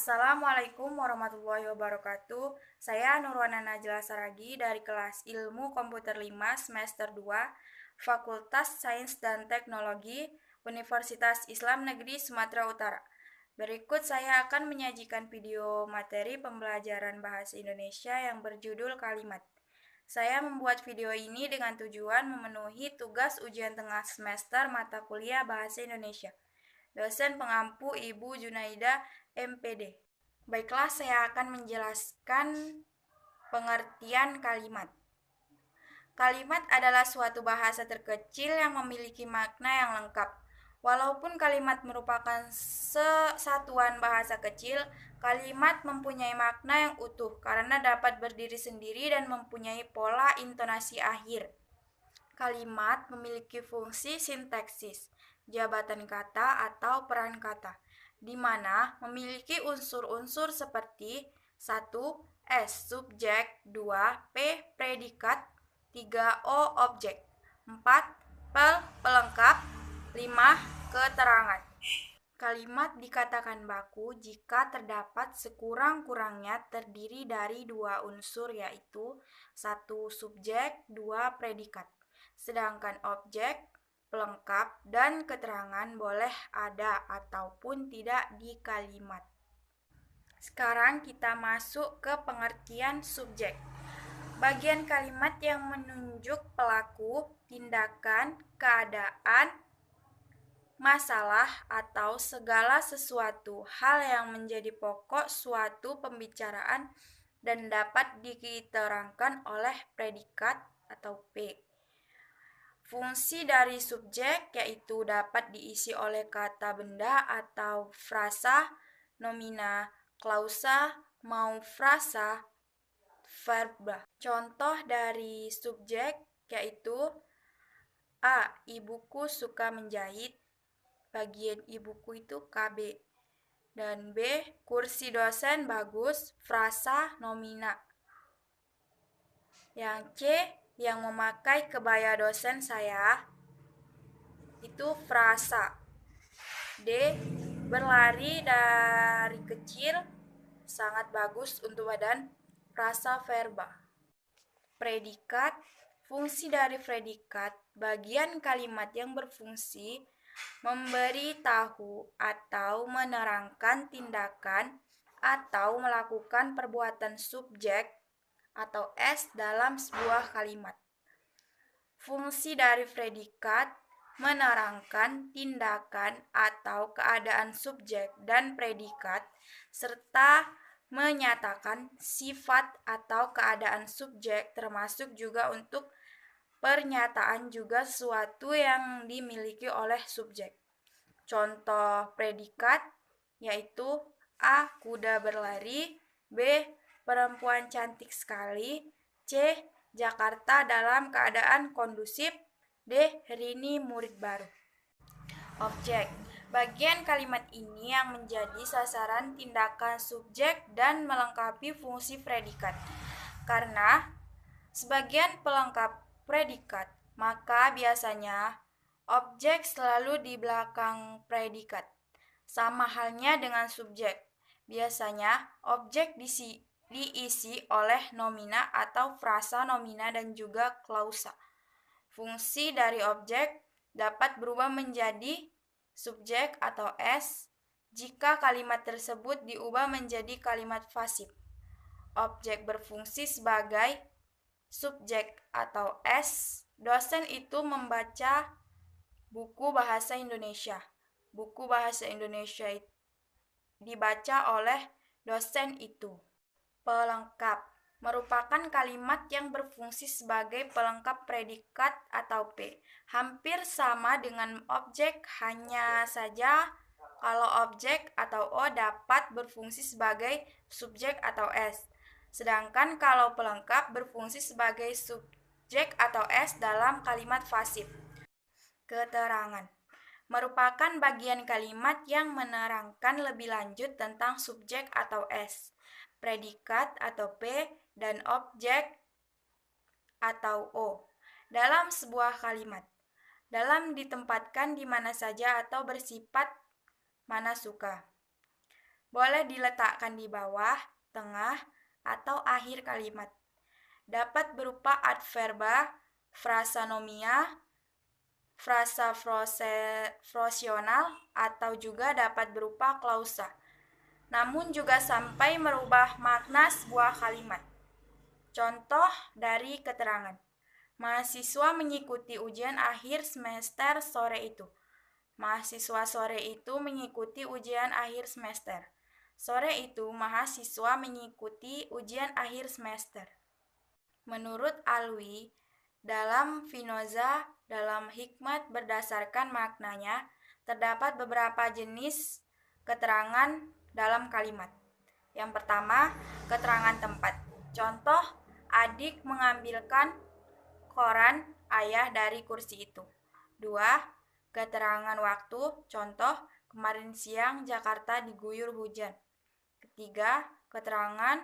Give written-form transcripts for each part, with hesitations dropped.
Assalamualaikum warahmatullahi wabarakatuh. Saya Nurwana Najla Saragi dari kelas Ilmu Komputer 5 semester 2, Fakultas Sains dan Teknologi, Universitas Islam Negeri Sumatera Utara. Berikut saya akan menyajikan video materi pembelajaran bahasa Indonesia yang berjudul Kalimat. Saya membuat video ini dengan tujuan memenuhi tugas ujian tengah semester mata kuliah Bahasa Indonesia. Dosen pengampu Ibu Junaida, MPD. Baiklah, saya akan menjelaskan pengertian kalimat. Kalimat adalah suatu bahasa terkecil yang memiliki makna yang lengkap. Walaupun kalimat merupakan satuan bahasa kecil, kalimat mempunyai makna yang utuh karena dapat berdiri sendiri dan mempunyai pola intonasi akhir. Kalimat memiliki fungsi sintaksis, jabatan kata atau peran kata, di mana memiliki unsur-unsur seperti 1. S. Subjek 2. P. Predikat 3. O. Objek 4. Pelengkap 5. Keterangan. Kalimat dikatakan baku jika terdapat sekurang-kurangnya terdiri dari dua unsur yaitu 1. Subjek 2. Predikat. Sedangkan objek, pelengkap, dan keterangan boleh ada ataupun tidak di kalimat. Sekarang kita masuk ke pengertian subjek. Bagian kalimat yang menunjuk pelaku, tindakan, keadaan, masalah, atau segala sesuatu hal yang menjadi pokok suatu pembicaraan dan dapat diterangkan oleh predikat atau P. Fungsi dari subjek yaitu dapat diisi oleh kata benda atau frasa, nomina, klausa, mau frasa, verba. Contoh dari subjek yaitu A. Ibuku suka menjahit, bagian ibuku itu KB. Dan B. Kursi dosen bagus, frasa, nomina. Yang C. Yang memakai kebaya dosen saya, itu frasa. D. Berlari dari kecil, sangat bagus untuk badan, frasa verba. Predikat. Fungsi dari predikat, bagian kalimat yang berfungsi memberi tahu atau menerangkan tindakan atau melakukan perbuatan subjek atau S dalam sebuah kalimat. Fungsi dari predikat menerangkan tindakan atau keadaan subjek dan predikat serta menyatakan sifat atau keadaan subjek, termasuk juga untuk pernyataan juga sesuatu yang dimiliki oleh subjek. Contoh predikat yaitu A. Kuda berlari, B. Perempuan cantik sekali, C. Jakarta dalam keadaan kondusif, D. Rini murid baru. Objek. Bagian kalimat ini yang menjadi sasaran tindakan subjek dan melengkapi fungsi predikat. Karena sebagian pelengkap predikat, maka biasanya objek selalu di belakang predikat. Sama halnya dengan subjek. Biasanya objek diisi oleh nomina atau frasa nomina dan juga klausa. Fungsi dari objek dapat berubah menjadi subjek atau S jika kalimat tersebut diubah menjadi kalimat pasif. Objek berfungsi sebagai subjek atau S. Dosen itu membaca buku bahasa Indonesia. Buku bahasa Indonesia dibaca oleh dosen itu. Pelengkap merupakan kalimat yang berfungsi sebagai pelengkap predikat atau P. Hampir sama dengan objek, hanya saja kalau objek atau O dapat berfungsi sebagai subjek atau S. Sedangkan kalau pelengkap berfungsi sebagai subjek atau S dalam kalimat pasif. Keterangan merupakan bagian kalimat yang menerangkan lebih lanjut tentang subjek atau S, predikat atau P, dan objek atau O dalam sebuah kalimat, dalam ditempatkan di mana saja atau bersifat mana suka. Boleh diletakkan di bawah, tengah, atau akhir kalimat. Dapat berupa adverba, frasanomia, frasa frasional, atau juga dapat berupa klausa. Namun juga sampai merubah makna sebuah kalimat. Contoh dari keterangan. Mahasiswa mengikuti ujian akhir semester sore itu. Mahasiswa sore itu mengikuti ujian akhir semester. Sore itu mahasiswa mengikuti ujian akhir semester. Menurut Alwi, dalam Vinoza, dalam hikmat berdasarkan maknanya, terdapat beberapa jenis keterangan dalam kalimat. Yang pertama, keterangan tempat. Contoh, adik mengambilkan koran ayah dari kursi itu. 2. Keterangan waktu. Contoh, kemarin siang Jakarta diguyur hujan. Ketiga, keterangan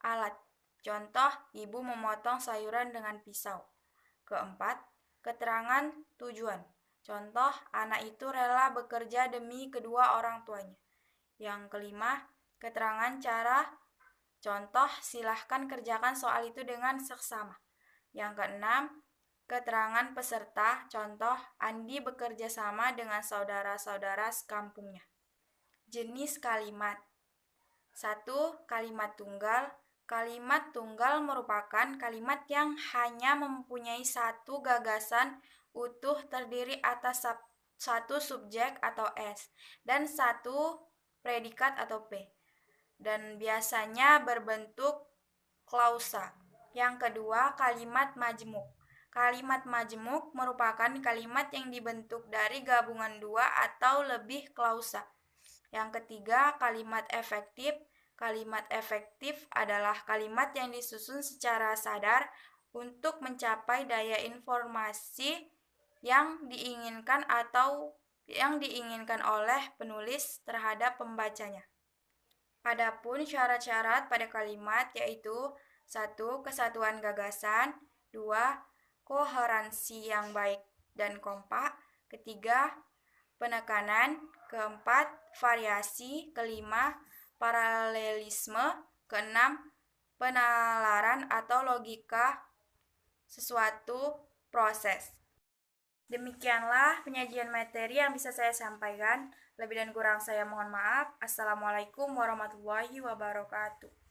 alat. Contoh, ibu memotong sayuran dengan pisau. Keempat, keterangan tujuan. Contoh, anak itu rela bekerja demi kedua orang tuanya. Yang kelima, keterangan cara. Contoh, silahkan kerjakan soal itu dengan seksama. Yang keenam, keterangan peserta. Contoh, Andi bekerja sama dengan saudara-saudara sekampungnya. Jenis kalimat. 1. Kalimat tunggal. Kalimat tunggal merupakan kalimat yang hanya mempunyai satu gagasan utuh terdiri atas satu subjek atau S dan satu predikat atau P, dan biasanya berbentuk klausa. Yang kedua, kalimat majemuk. Kalimat majemuk merupakan kalimat yang dibentuk dari gabungan dua atau lebih klausa. Yang ketiga, kalimat efektif. Kalimat efektif adalah kalimat yang disusun secara sadar untuk mencapai daya informasi yang diinginkan atau yang diinginkan oleh penulis terhadap pembacanya. Adapun syarat-syarat pada kalimat yaitu 1. Kesatuan gagasan, 2. Koherensi yang baik dan kompak, ketiga, penekanan, keempat, variasi, kelima, paralelisme, keenam, penalaran atau logika sesuatu proses. Demikianlah penyajian materi yang bisa saya sampaikan. Lebih dan kurang saya mohon maaf. Assalamualaikum warahmatullahi wabarakatuh.